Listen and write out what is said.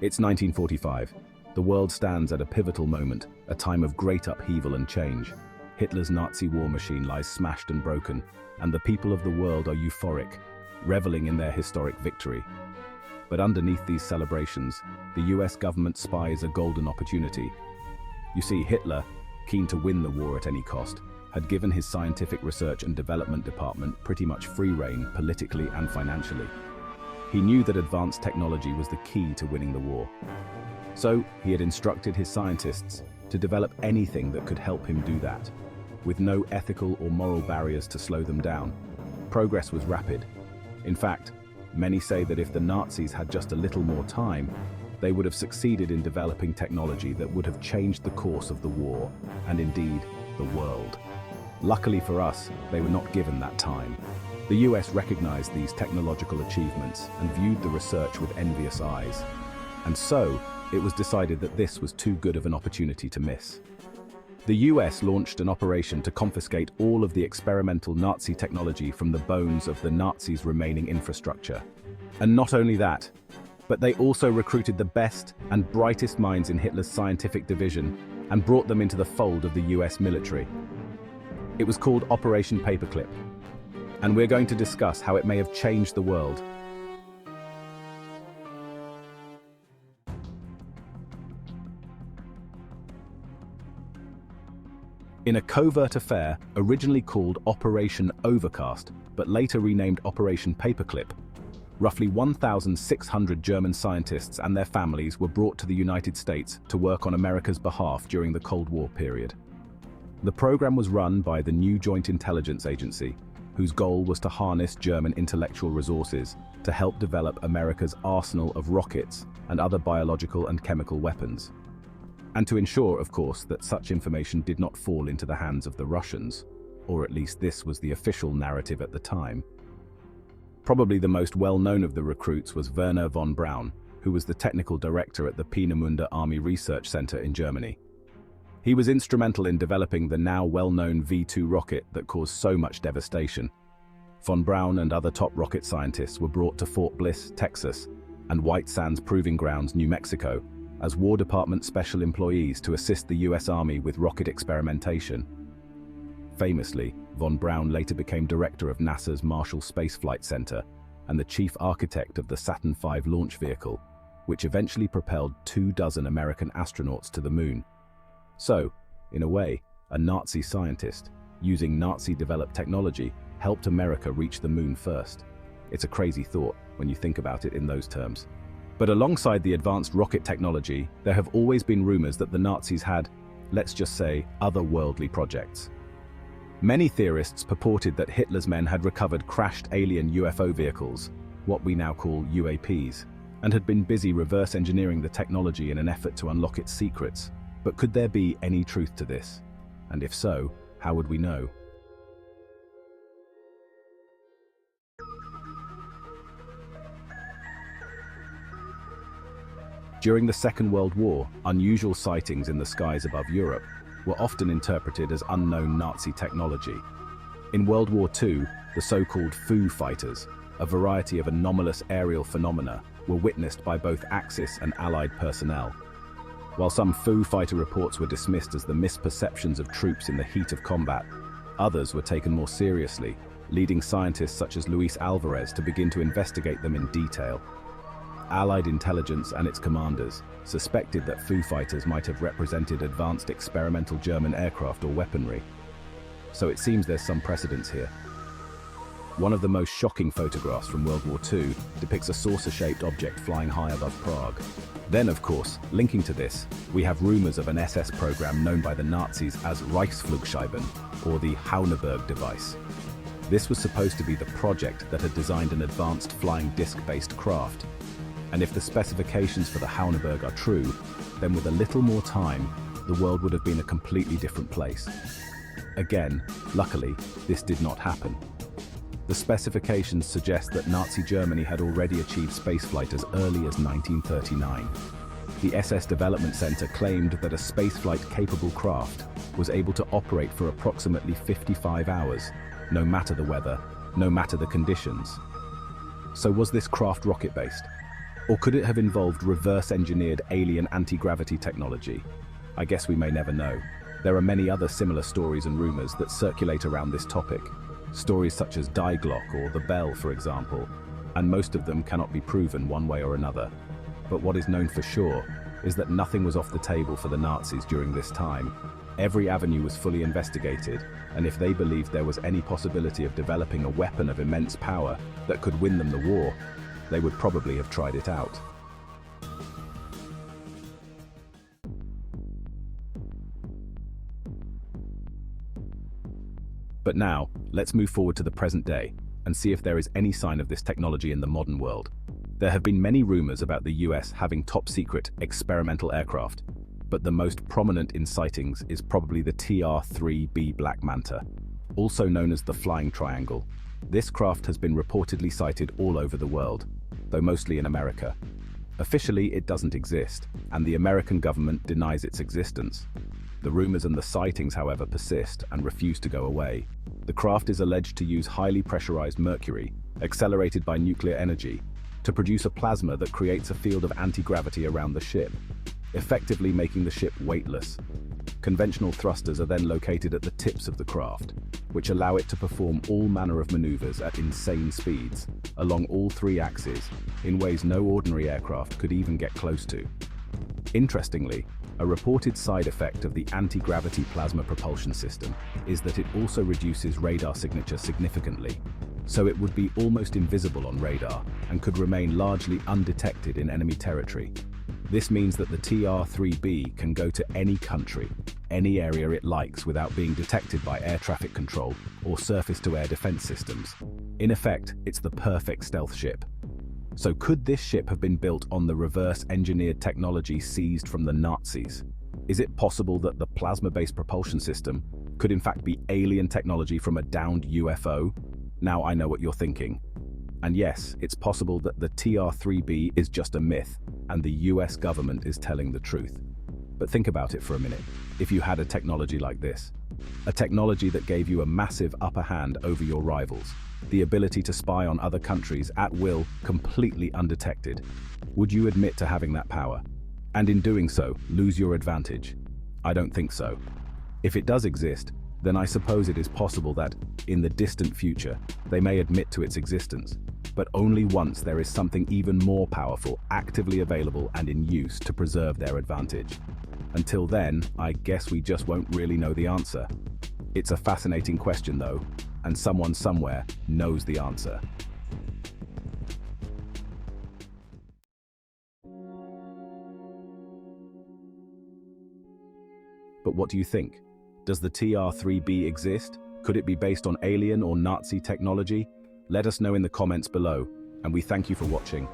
It's 1945. The world stands at a pivotal moment, a time of great upheaval and change. Hitler's Nazi war machine lies smashed and broken, and the people of the world are euphoric, reveling in their historic victory. But underneath these celebrations, the US government spies a golden opportunity. You see, Hitler, keen to win the war at any cost, had given his scientific research and development department pretty much free rein politically and financially. He knew that advanced technology was the key to winning the war. So he had instructed his scientists to develop anything that could help him do that, with no ethical or moral barriers to slow them down. Progress was rapid. In fact, many say that if the Nazis had just a little more time, they would have succeeded in developing technology that would have changed the course of the war, and indeed, the world. Luckily for us, they were not given that time. The US recognized these technological achievements and viewed the research with envious eyes. And so, it was decided that this was too good of an opportunity to miss. The US launched an operation to confiscate all of the experimental Nazi technology from the bones of the Nazis' remaining infrastructure. And not only that, but they also recruited the best and brightest minds in Hitler's scientific division and brought them into the fold of the US military. It was called Operation Paperclip, and we're going to discuss how it may have changed the world. In a covert affair originally called Operation Overcast, but later renamed Operation Paperclip, roughly 1,600 German scientists and their families were brought to the United States to work on America's behalf during the Cold War period. The program was run by the new Joint Intelligence Agency, whose goal was to harness German intellectual resources to help develop America's arsenal of rockets and other biological and chemical weapons. And to ensure, of course, that such information did not fall into the hands of the Russians, or at least this was the official narrative at the time. Probably the most well-known of the recruits was Wernher von Braun, who was the technical director at the Peenemünde Army Research Center in Germany. He was instrumental in developing the now well-known V-2 rocket that caused so much devastation. Von Braun and other top rocket scientists were brought to Fort Bliss, Texas, and White Sands Proving Grounds, New Mexico, as War Department special employees to assist the US Army with rocket experimentation. Famously, von Braun later became director of NASA's Marshall Space Flight Center and the chief architect of the Saturn V launch vehicle, which eventually propelled 24 American astronauts to the moon. So, in a way, a Nazi scientist, using Nazi-developed technology, helped America reach the moon first. It's a crazy thought when you think about it in those terms. But alongside the advanced rocket technology, there have always been rumors that the Nazis had, let's just say, otherworldly projects. Many theorists purported that Hitler's men had recovered crashed alien UFO vehicles, what we now call UAPs, and had been busy reverse engineering the technology in an effort to unlock its secrets. But could there be any truth to this? And if so, how would we know? During the Second World War, unusual sightings in the skies above Europe were often interpreted as unknown Nazi technology. In World War II, the so-called Foo Fighters, a variety of anomalous aerial phenomena, were witnessed by both Axis and Allied personnel. While some Foo Fighter reports were dismissed as the misperceptions of troops in the heat of combat, others were taken more seriously, leading scientists such as Luis Alvarez to begin to investigate them in detail. Allied intelligence and its commanders suspected that Foo Fighters might have represented advanced experimental German aircraft or weaponry. So it seems there's some precedence here. One of the most shocking photographs from World War II depicts a saucer-shaped object flying high above Prague. Then, of course, linking to this, we have rumors of an SS program known by the Nazis as Reichsflugscheiben, or the Hauneberg device. This was supposed to be the project that had designed an advanced flying disc-based craft. And if the specifications for the Hauneberg are true, then with a little more time, the world would have been a completely different place. Again, luckily, this did not happen. The specifications suggest that Nazi Germany had already achieved spaceflight as early as 1939. The SS Development Center claimed that a spaceflight-capable craft was able to operate for approximately 55 hours, no matter the weather, no matter the conditions. So was this craft rocket-based? Or could it have involved reverse-engineered alien anti-gravity technology? I guess we may never know. There are many other similar stories and rumors that circulate around this topic. Stories such as Die Glock or The Bell, for example, and most of them cannot be proven one way or another. But what is known for sure is that nothing was off the table for the Nazis during this time. Every avenue was fully investigated, and if they believed there was any possibility of developing a weapon of immense power that could win them the war, they would probably have tried it out. But now, let's move forward to the present day and see if there is any sign of this technology in the modern world. There have been many rumors about the US having top-secret experimental aircraft, but the most prominent in sightings is probably the TR3B Black Manta, also known as the Flying Triangle. This craft has been reportedly sighted all over the world, though mostly in America. Officially, it doesn't exist, and the American government denies its existence. The rumors and the sightings, however, persist and refuse to go away. The craft is alleged to use highly pressurized mercury, accelerated by nuclear energy, to produce a plasma that creates a field of anti-gravity around the ship, effectively making the ship weightless. Conventional thrusters are then located at the tips of the craft, which allow it to perform all manner of maneuvers at insane speeds, along all three axes, in ways no ordinary aircraft could even get close to. Interestingly, a reported side effect of the anti-gravity plasma propulsion system is that it also reduces radar signature significantly, so it would be almost invisible on radar and could remain largely undetected in enemy territory. This means that the TR3B can go to any country, any area it likes without being detected by air traffic control or surface-to-air defense systems. In effect, it's the perfect stealth ship. So could this ship have been built on the reverse-engineered technology seized from the Nazis? Is it possible that the plasma-based propulsion system could in fact be alien technology from a downed UFO? Now I know what you're thinking. And yes, it's possible that the TR3B is just a myth, and the US government is telling the truth. But think about it for a minute. If you had a technology like this, a technology that gave you a massive upper hand over your rivals, the ability to spy on other countries at will, completely undetected, would you admit to having that power? And in doing so, lose your advantage? I don't think so. If it does exist, then I suppose it is possible that, in the distant future, they may admit to its existence, but only once there is something even more powerful, actively available and in use to preserve their advantage. Until then, I guess we just won't really know the answer. It's a fascinating question though, and someone somewhere knows the answer. But what do you think? Does the TR3B exist? Could it be based on alien or Nazi technology? Let us know in the comments below, and we thank you for watching.